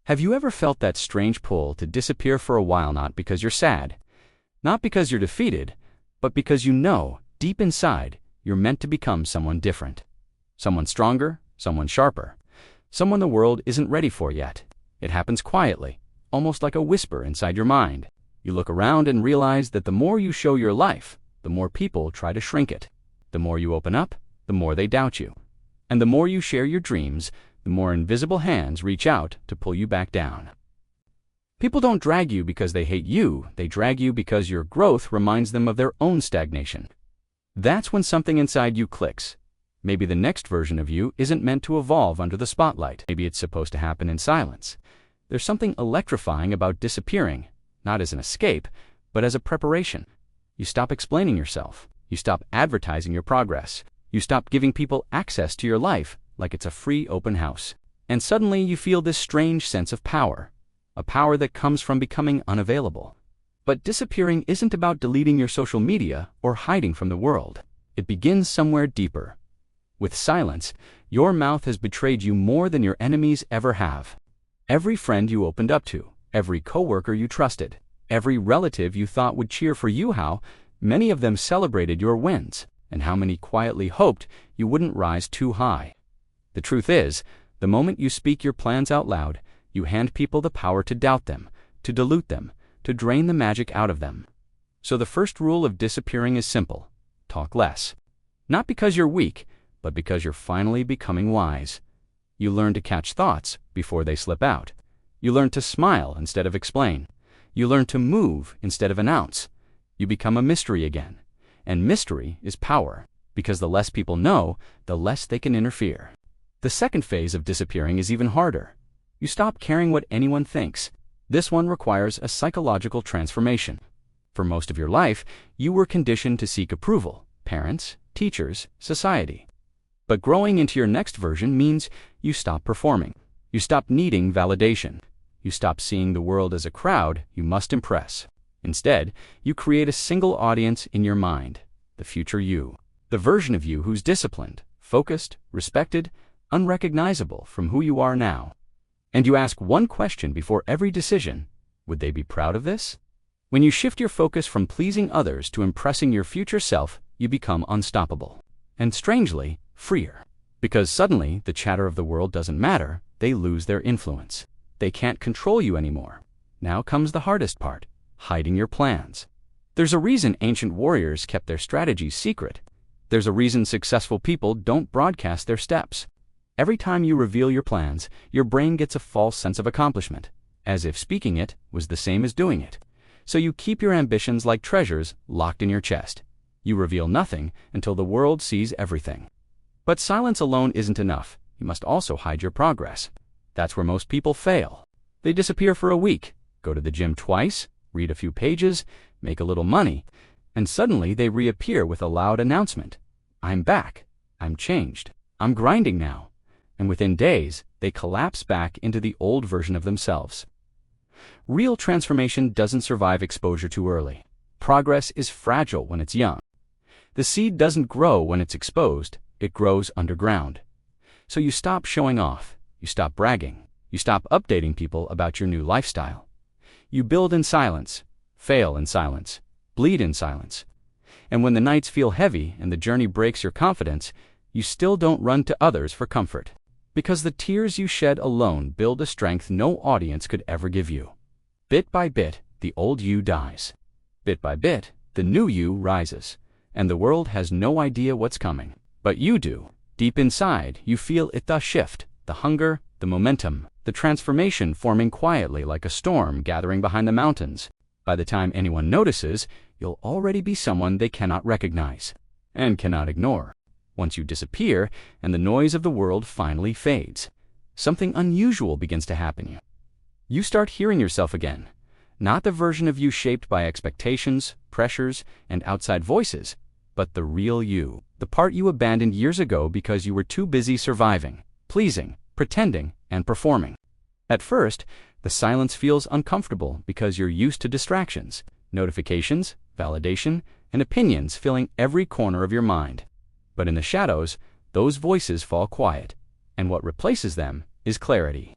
Have you ever felt that strange pull to disappear for a while, not because you're sad, not because you're defeated, but because you know, deep inside, you're meant to become someone different? Someone stronger, someone sharper, someone the world isn't ready for yet. It happens quietly, almost like a whisper inside your mind. You look around and realize that the more you show your life, the more people try to shrink it. The more you open up, the more they doubt you. And the more you share your dreams, the more invisible hands reach out to pull you back down. People don't drag you because they hate you, they drag you because your growth reminds them of their own stagnation. That's when something inside you clicks. Maybe the next version of you isn't meant to evolve under the spotlight. Maybe it's supposed to happen in silence. There's something electrifying about disappearing, not as an escape, but as a preparation. You stop explaining yourself. You stop advertising your progress. You stop giving people access to your life like it's a free open house. And suddenly you feel this strange sense of power, a power that comes from becoming unavailable. But disappearing isn't about deleting your social media or hiding from the world. It begins somewhere deeper. With silence, your mouth has betrayed you more than your enemies ever have. Every friend you opened up to, every coworker you trusted, every relative you thought would cheer for you, how many of them celebrated your wins, and how many quietly hoped you wouldn't rise too high. The truth is, the moment you speak your plans out loud, you hand people the power to doubt them, to dilute them, to drain the magic out of them. So the first rule of disappearing is simple: talk less. Not because you're weak, but because you're finally becoming wise. You learn to catch thoughts before they slip out. You learn to smile instead of explain. You learn to move instead of announce. You become a mystery again. And mystery is power, because the less people know, the less they can interfere. The second phase of disappearing is even harder. You stop caring what anyone thinks. This one requires a psychological transformation. For most of your life, you were conditioned to seek approval: parents, teachers, society. But growing into your next version means you stop performing. You stop needing validation. You stop seeing the world as a crowd you must impress. Instead, you create a single audience in your mind: the future you. The version of you who's disciplined, focused, respected, unrecognizable from who you are now. And you ask one question before every decision: would they be proud of this? When you shift your focus from pleasing others to impressing your future self, you become unstoppable. And strangely, freer. Because suddenly, the chatter of the world doesn't matter. They lose their influence. They can't control you anymore. Now comes the hardest part: hiding your plans. There's a reason ancient warriors kept their strategies secret. There's a reason successful people don't broadcast their steps. Every time you reveal your plans, your brain gets a false sense of accomplishment, as if speaking it was the same as doing it. So you keep your ambitions like treasures locked in your chest. You reveal nothing until the world sees everything. But silence alone isn't enough. You must also hide your progress. That's where most people fail. They disappear for a week, go to the gym twice, read a few pages, make a little money, and suddenly they reappear with a loud announcement: I'm back, I'm changed, I'm grinding now. And within days, they collapse back into the old version of themselves. Real transformation doesn't survive exposure too early. Progress is fragile when it's young. The seed doesn't grow when it's exposed, it grows underground. So you stop showing off, you stop bragging, you stop updating people about your new lifestyle. You build in silence, fail in silence, bleed in silence. And when the nights feel heavy and the journey breaks your confidence, you still don't run to others for comfort. Because the tears you shed alone build a strength no audience could ever give you. Bit by bit, the old you dies. Bit by bit, the new you rises. And the world has no idea what's coming. But you do. Deep inside, you feel it: the shift, the hunger, the momentum, the transformation forming quietly like a storm gathering behind the mountains. By the time anyone notices, you'll already be someone they cannot recognize and cannot ignore. Once you disappear and the noise of the world finally fades, something unusual begins to happen. You start hearing yourself again. Not the version of you shaped by expectations, pressures, and outside voices, but the real you. The part you abandoned years ago because you were too busy surviving, pleasing, pretending, and performing. At first, the silence feels uncomfortable because you're used to distractions, notifications, validation, and opinions filling every corner of your mind. But in the shadows, those voices fall quiet, and what replaces them is clarity.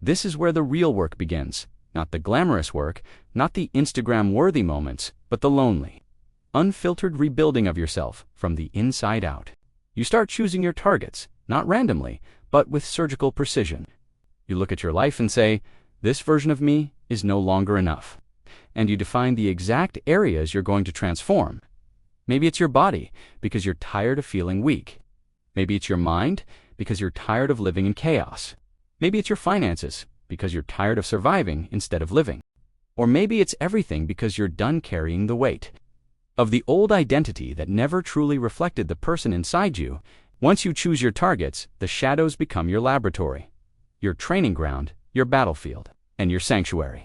This is where the real work begins. Not the glamorous work, not the Instagram-worthy moments, but the lonely, unfiltered rebuilding of yourself from the inside out. You start choosing your targets, not randomly, but with surgical precision. You look at your life and say, this version of me is no longer enough. And you define the exact areas you're going to transform. Maybe it's your body, because you're tired of feeling weak. Maybe it's your mind, because you're tired of living in chaos. Maybe it's your finances, because you're tired of surviving instead of living. Or maybe it's everything because you're done carrying the weight of the old identity that never truly reflected the person inside you. Once you choose your targets, the shadows become your laboratory, your training ground, your battlefield, and your sanctuary.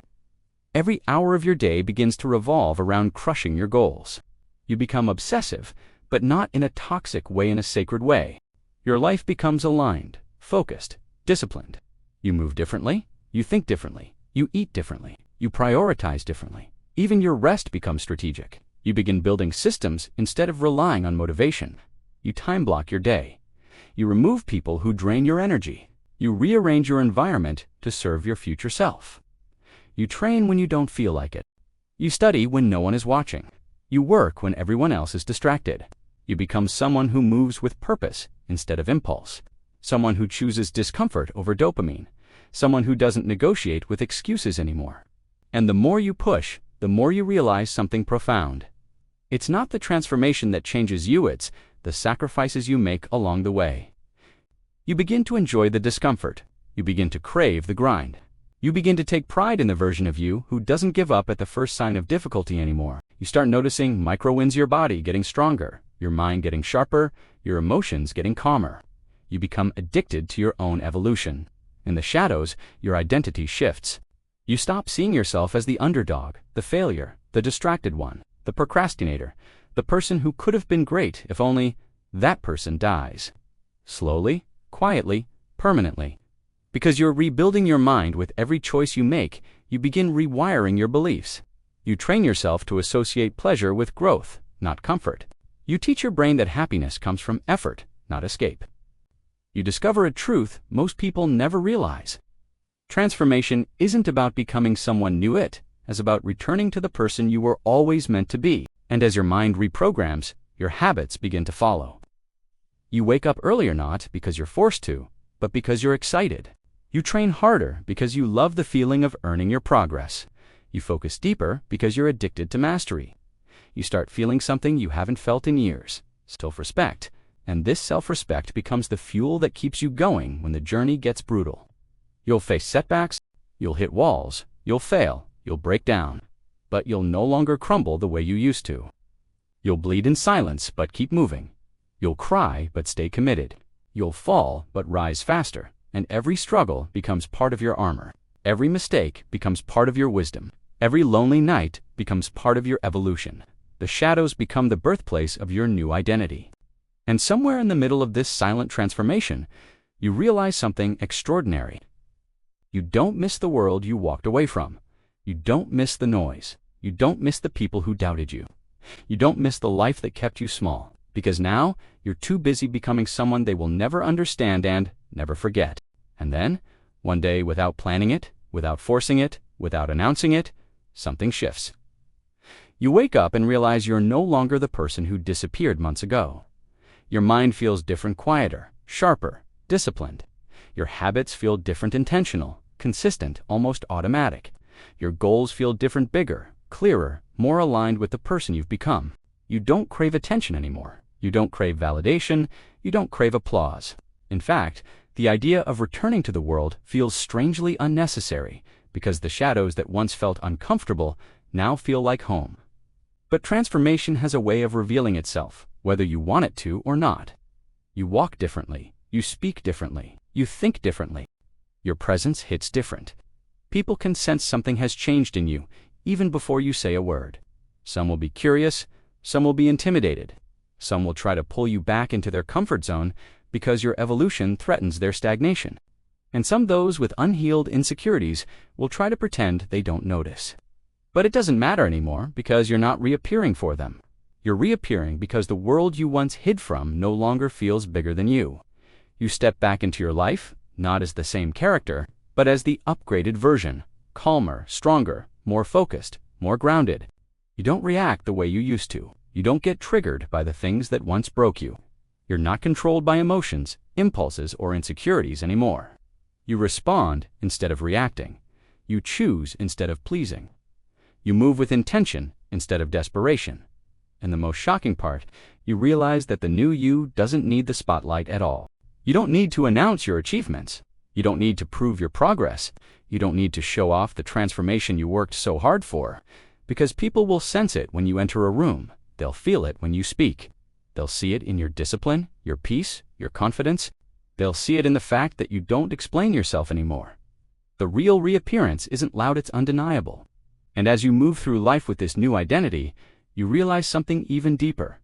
Every hour of your day begins to revolve around crushing your goals. You become obsessive, but not in a toxic way, in a sacred way. Your life becomes aligned, focused, disciplined. You move differently, you think differently, you eat differently, you prioritize differently. Even your rest becomes strategic. You begin building systems instead of relying on motivation. You time block your day. You remove people who drain your energy. You rearrange your environment to serve your future self. You train when you don't feel like it. You study when no one is watching. You work when everyone else is distracted. You become someone who moves with purpose instead of impulse. Someone who chooses discomfort over dopamine. Someone who doesn't negotiate with excuses anymore. And the more you push, the more you realize something profound. It's not the transformation that changes you, it's the sacrifices you make along the way. You begin to enjoy the discomfort. You begin to crave the grind. You begin to take pride in the version of you who doesn't give up at the first sign of difficulty anymore. You start noticing micro wins, your body getting stronger, your mind getting sharper, your emotions getting calmer. You become addicted to your own evolution. In the shadows, your identity shifts. You stop seeing yourself as the underdog, the failure, the distracted one, the procrastinator, the person who could have been great if only that person dies. Slowly, quietly, permanently. Because you're rebuilding your mind with every choice you make, you begin rewiring your beliefs. You train yourself to associate pleasure with growth, not comfort. You teach your brain that happiness comes from effort, not escape. You discover a truth most people never realize. Transformation isn't about becoming someone new, it is about returning to the person you were always meant to be. And as your mind reprograms, your habits begin to follow. You wake up earlier not because you're forced to, but because you're excited. You train harder because you love the feeling of earning your progress. You focus deeper because you're addicted to mastery. You start feeling something you haven't felt in years, self-respect. And this self-respect becomes the fuel that keeps you going when the journey gets brutal. You'll face setbacks, you'll hit walls, you'll fail, you'll break down. But you'll no longer crumble the way you used to. You'll bleed in silence, but keep moving. You'll cry, but stay committed. You'll fall, but rise faster. And every struggle becomes part of your armor. Every mistake becomes part of your wisdom. Every lonely night becomes part of your evolution. The shadows become the birthplace of your new identity. And somewhere in the middle of this silent transformation, you realize something extraordinary. You don't miss the world you walked away from. You don't miss the noise. You don't miss the people who doubted you. You don't miss the life that kept you small. Because now, you're too busy becoming someone they will never understand and never forget. And then, one day, without planning it, without forcing it, without announcing it, something shifts. You wake up and realize you're no longer the person who disappeared months ago. Your mind feels different, quieter, sharper, disciplined. Your habits feel different, intentional, consistent, almost automatic. Your goals feel different, bigger, clearer, more aligned with the person you've become. You don't crave attention anymore. You don't crave validation. You don't crave applause. In fact, the idea of returning to the world feels strangely unnecessary because the shadows that once felt uncomfortable now feel like home. But transformation has a way of revealing itself, whether you want it to or not. You walk differently. You speak differently. You think differently. Your presence hits different. People can sense something has changed in you, even before you say a word. Some will be curious. Some will be intimidated. Some will try to pull you back into their comfort zone because your evolution threatens their stagnation. And some, those with unhealed insecurities, will try to pretend they don't notice. But it doesn't matter anymore because you're not reappearing for them. You're reappearing because the world you once hid from no longer feels bigger than you. You step back into your life, not as the same character, but as the upgraded version, calmer, stronger, more focused, more grounded. You don't react the way you used to. You don't get triggered by the things that once broke you. You're not controlled by emotions, impulses, or insecurities anymore. You respond instead of reacting. You choose instead of pleasing. You move with intention instead of desperation. And the most shocking part, you realize that the new you doesn't need the spotlight at all. You don't need to announce your achievements. You don't need to prove your progress. You don't need to show off the transformation you worked so hard for, because people will sense it when you enter a room. They'll feel it when you speak. They'll see it in your discipline, your peace, your confidence. They'll see it in the fact that you don't explain yourself anymore. The real reappearance isn't loud, it's undeniable. And as you move through life with this new identity, you realize something even deeper.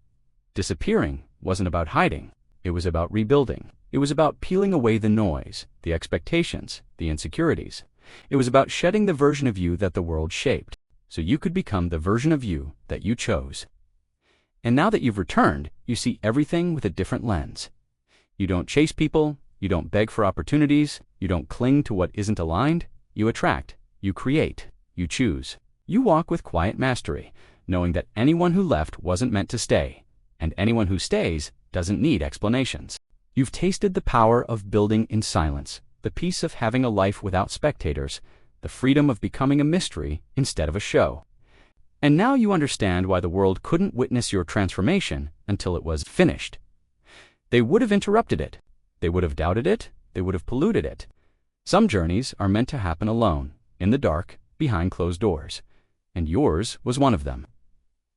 Disappearing wasn't about hiding. It was about rebuilding. It was about peeling away the noise, the expectations, the insecurities. It was about shedding the version of you that the world shaped, so you could become the version of you that you chose. And now that you've returned, you see everything with a different lens. You don't chase people, you don't beg for opportunities, you don't cling to what isn't aligned. You attract, you create, you choose. You walk with quiet mastery, knowing that anyone who left wasn't meant to stay, and anyone who stays doesn't need explanations. You've tasted the power of building in silence, the peace of having a life without spectators, the freedom of becoming a mystery instead of a show. And now you understand why the world couldn't witness your transformation until it was finished. They would have interrupted it. They would have doubted it. They would have polluted it. Some journeys are meant to happen alone, in the dark, behind closed doors. And yours was one of them.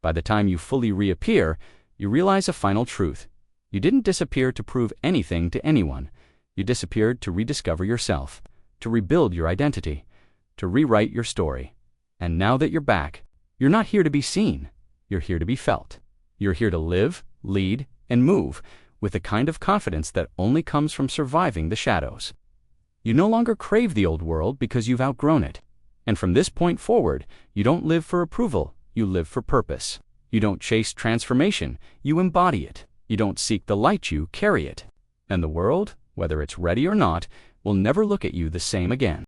By the time you fully reappear, you realize a final truth. You didn't disappear to prove anything to anyone. You disappeared to rediscover yourself, to rebuild your identity, to rewrite your story. And now that you're back, you're not here to be seen. You're here to be felt. You're here to live, lead, and move with the kind of confidence that only comes from surviving the shadows. You no longer crave the old world because you've outgrown it. And from this point forward, you don't live for approval, you live for purpose. You don't chase transformation, you embody it. You don't seek the light, you carry it. And the world, whether it's ready or not, will never look at you the same again.